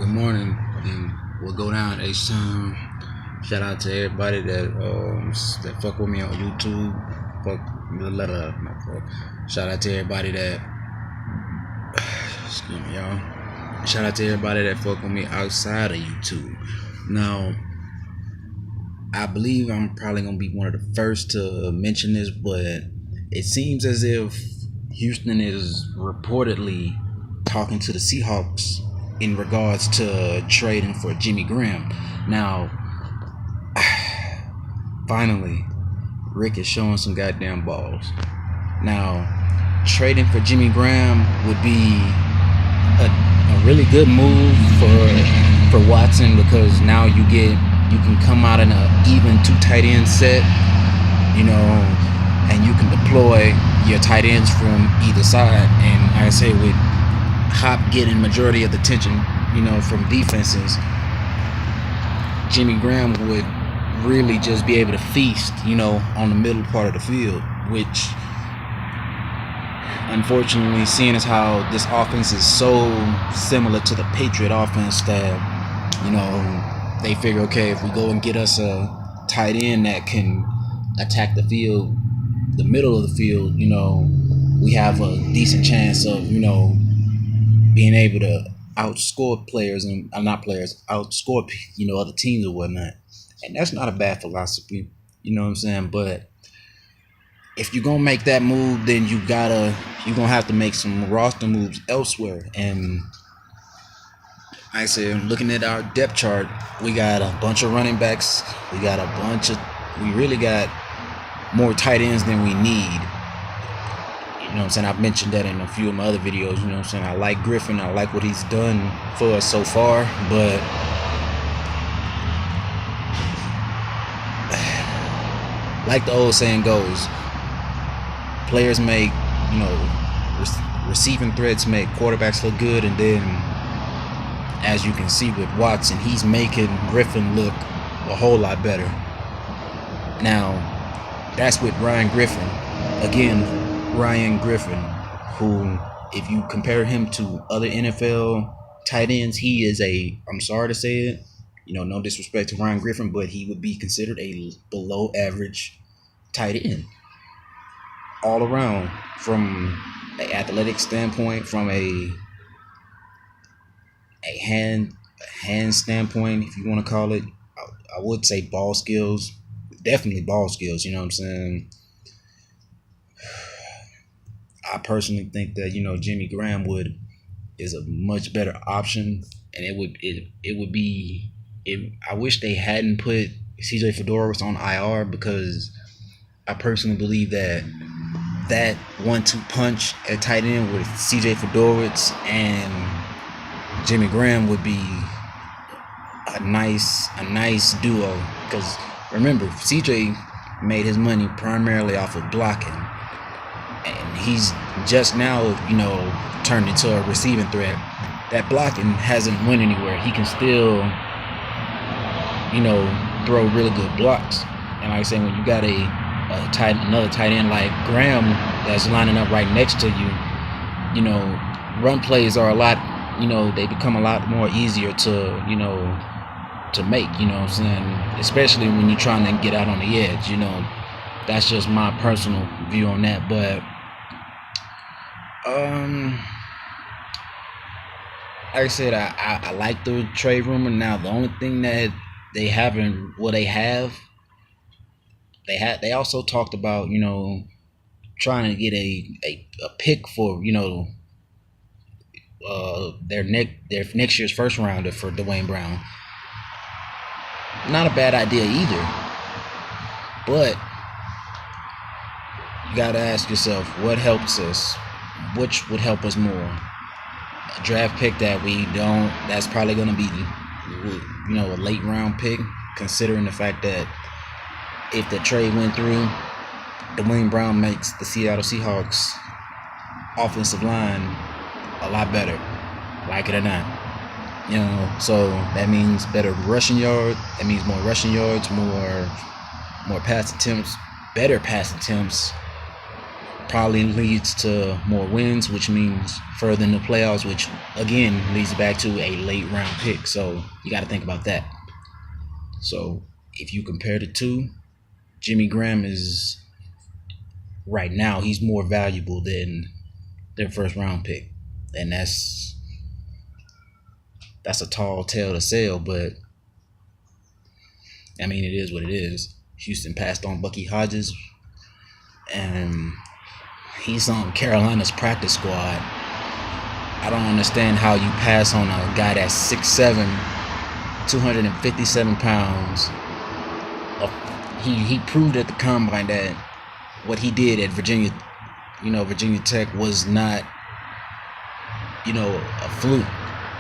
Good morning, and we'll go down H-Town. Shout out to everybody that fuck with me on YouTube. Fuck, not fuck. Shout out to everybody that excuse me, y'all. Shout out to everybody that fuck with me outside of YouTube. Now, I believe I'm probably gonna be one of the first to mention this, but it seems as if Houston is reportedly talking to the Seahawks in regards to trading for Jimmy Graham. Now, finally, Rick is showing some goddamn balls. Now, trading for Jimmy Graham would be a really good move for Watson, because now you can come out in a even two tight end set, and you can deploy your tight ends from either side. And like I say, with Hop getting majority of the attention, from defenses, Jimmy Graham would really just be able to feast, on the middle part of the field, which, unfortunately, seeing as how this offense is so similar to the Patriot offense that, they figure, okay, if we go and get us a tight end that can attack the field, the middle of the field, we have a decent chance of, being able to outscore players and outscore, other teams or whatnot. And that's not a bad philosophy, you know what I'm saying? But if you're gonna make that move, then you're gonna have to make some roster moves elsewhere. And like I said, looking at our depth chart, we got a bunch of running backs. We really got more tight ends than we need. You know what I'm saying? I've mentioned that in a few of my other videos. You know what I'm saying? I like Griffin. I like what he's done for us so far. But like the old saying goes, players make, receiving threats make quarterbacks look good. And then, as you can see with Watson, he's making Griffin look a whole lot better. Now, that's with Ryan Griffin. Again, Ryan Griffin, who, if you compare him to other NFL tight ends, he is I'm sorry to say it, no disrespect to Ryan Griffin, but he would be considered a below average tight end all around, from an athletic standpoint, from a hand standpoint, if you want to call it. I would say ball skills, definitely ball skills. You know what I'm saying? I personally think that Jimmy Graham is a much better option, and it would be. I wish they hadn't put C.J. Fedorowicz on IR, because I personally believe that 1-2 punch at tight end with C.J. Fedorowicz and Jimmy Graham would be a nice duo. Because remember, C.J. made his money primarily off of blocking, and he's just now, turned into a receiving threat. That blocking hasn't went anywhere. He can still, throw really good blocks. And like I said, when you got another tight end like Graham that's lining up right next to you, run plays are a lot, they become a lot more easier to make, you know what I'm saying? Especially when you're trying to get out on the edge, That's just my personal view on that. But like I said, I like the trade rumor. Now, the only thing that they haven't, they also talked about, trying to get a pick for, their next year's first rounder for Dwayne Brown. Not a bad idea either. But you gotta ask yourself, what helps us? Which would help us more? A draft pick that's probably gonna be, a late round pick, considering the fact that if the trade went through, Dwayne Brown makes the Seattle Seahawks offensive line a lot better, like it or not. So that means better rushing yards. That means more rushing yards, more pass attempts, better pass attempts, probably leads to more wins, which means further in the playoffs, which again leads back to a late round pick. So you got to think about that. So if you compare the two, Jimmy Graham is right now he's more valuable than their first round pick, and that's a tall tale to sell, but I mean it is what it is. Houston passed on Bucky Hodges, and he's on Carolina's practice squad. I don't understand how you pass on a guy that's 6'7", 257 pounds. He proved at the combine that what he did at Virginia Tech was not, a fluke.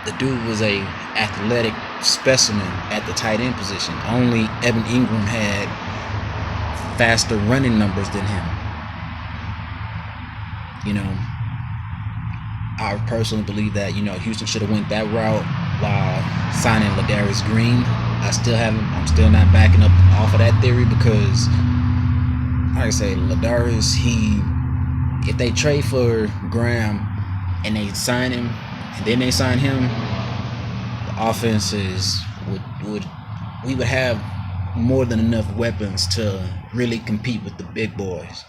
The dude was a athletic specimen at the tight end position. Only Evan Ingram had faster running numbers than him. I personally believe that Houston should have went that route while signing Ladarius Green. I'm still not backing up off of that theory because, like I say, Ladarius, if they trade for Graham and they sign him and then they sign him, the offenses we would have more than enough weapons to really compete with the big boys.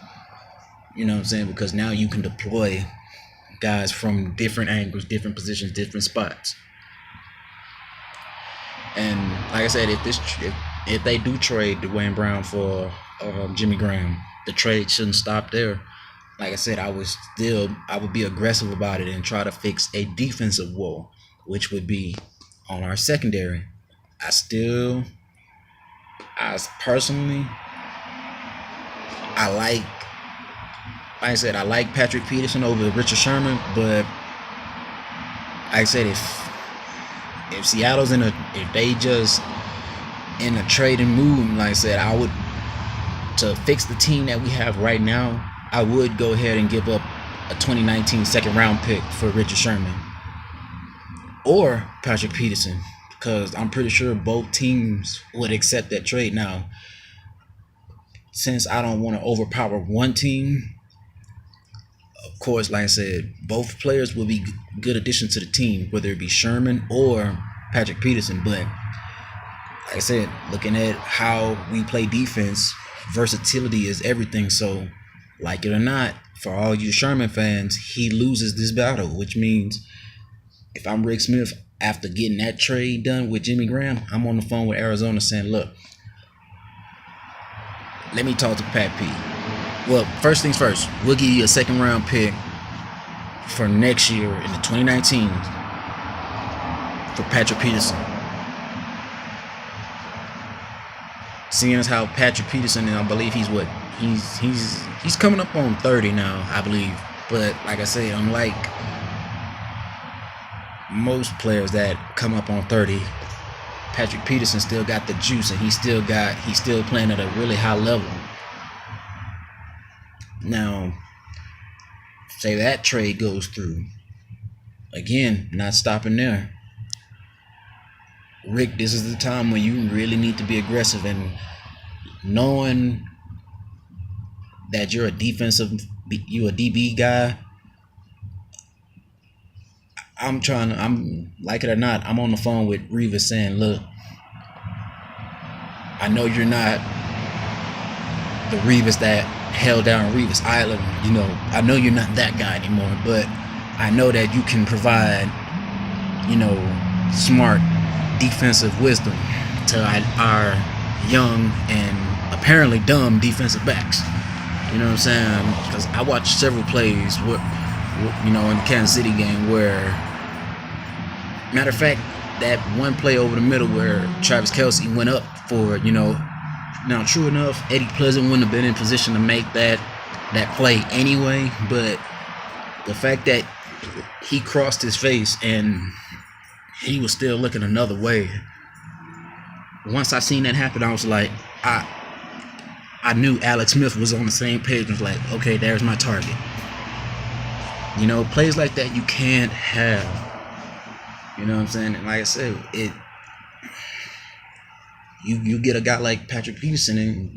You know what I'm saying? Because now you can deploy guys from different angles, different positions, different spots. And like I said, if they do trade Dwayne Brown for Jimmy Graham, the trade shouldn't stop there. Like I said, I would be aggressive about it and try to fix a defensive woe, which would be on our secondary. I personally, I like Patrick Peterson over Richard Sherman, but like I said, if Seattle's if they just in a trading mood, like I said, to fix the team that we have right now, I would go ahead and give up a 2019 second round pick for Richard Sherman or Patrick Peterson, because I'm pretty sure both teams would accept that trade. Now, since I don't want to overpower one team, of course, like I said, both players will be good additions to the team, whether it be Sherman or Patrick Peterson. But like I said, looking at how we play defense, versatility is everything. So, like it or not, for all you Sherman fans, he loses this battle, which means if I'm Rick Smith, after getting that trade done with Jimmy Graham, I'm on the phone with Arizona saying, look, let me talk to Pat P. Well, first things first, we'll give you a second round pick for next year in the 2019 for Patrick Peterson. Seeing as how Patrick Peterson, and I believe he's coming up on 30 now, I believe. But like I said, unlike most players that come up on 30, Patrick Peterson still got the juice, and he's still playing at a really high level. Now, say that trade goes through. Again, not stopping there. Rick, this is the time when you really need to be aggressive, and knowing that you're a DB guy, I'm like it or not, I'm on the phone with Revis saying, look, I know you're not the Revis that held down Revis Island, I know you're not that guy anymore, but I know that you can provide, smart defensive wisdom to our young and apparently dumb defensive backs. You know what I'm saying? Because I watched several plays in the Kansas City game where, matter of fact, that one play over the middle where Travis Kelce went up for, now true enough, Eddie Pleasant wouldn't have been in position to make that play anyway, but the fact that he crossed his face and he was still looking another way, once I seen that happen, I was like, I knew Alex Smith was on the same page and was like, okay, there's my target. Plays like that you can't have. You know what I'm saying? And like I said, you get a guy like Patrick Peterson, and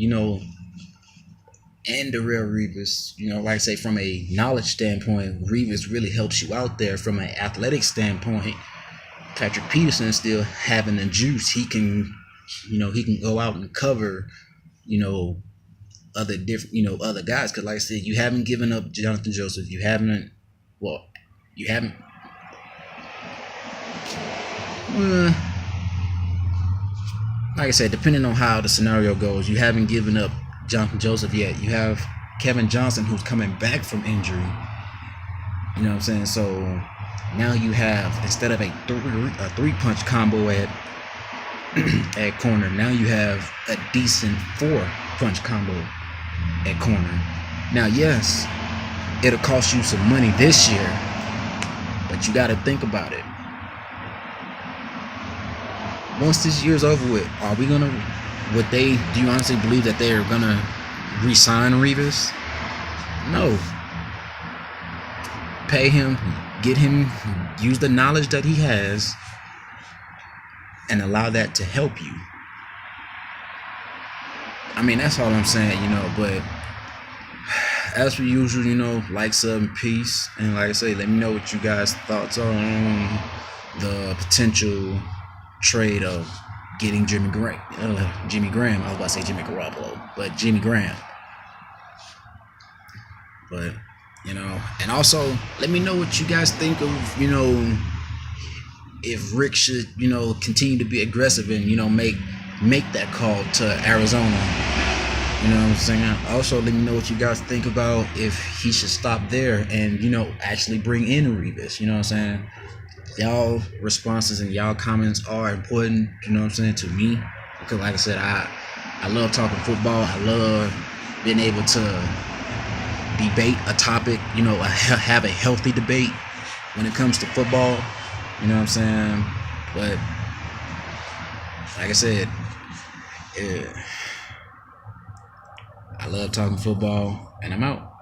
and the real Revis. You know, like I say, from a knowledge standpoint, Revis really helps you out there. From an athletic standpoint, Patrick Peterson still having the juice. He can, he can go out and cover, you know, other different, other guys. Because like I said, you haven't given up Jonathan Joseph. You haven't, well, you haven't. Like I said, depending on how the scenario goes, you haven't given up Jonathan Joseph yet. You have Kevin Johnson, who's coming back from injury. You know what I'm saying? So now you have, instead of a three punch combo at at corner, now you have a decent 4-punch combo at corner. Now, yes, it'll cost you some money this year, but you got to think about it. Once this year's over with, are we gonna? Do you honestly believe that they are gonna re-sign Revis? No. Pay him, get him, use the knowledge that he has, and allow that to help you. I mean, that's all I'm saying, but as per usual, like, sub, and peace. And like I say, let me know what you guys' thoughts are on the potential trade of getting Jimmy Graham. I was about to say Jimmy Garoppolo, but Jimmy Graham. But, and also let me know what you guys think of, if Rick should, continue to be aggressive and, make that call to Arizona. You know what I'm saying? Also, let me know what you guys think about if he should stop there and, actually bring in Revis. You know what I'm saying? Y'all responses and y'all comments are important, to me. Because like I said, I love talking football. I love being able to debate a topic, have a healthy debate when it comes to football. You know what I'm saying? But like I said, I love talking football, and I'm out.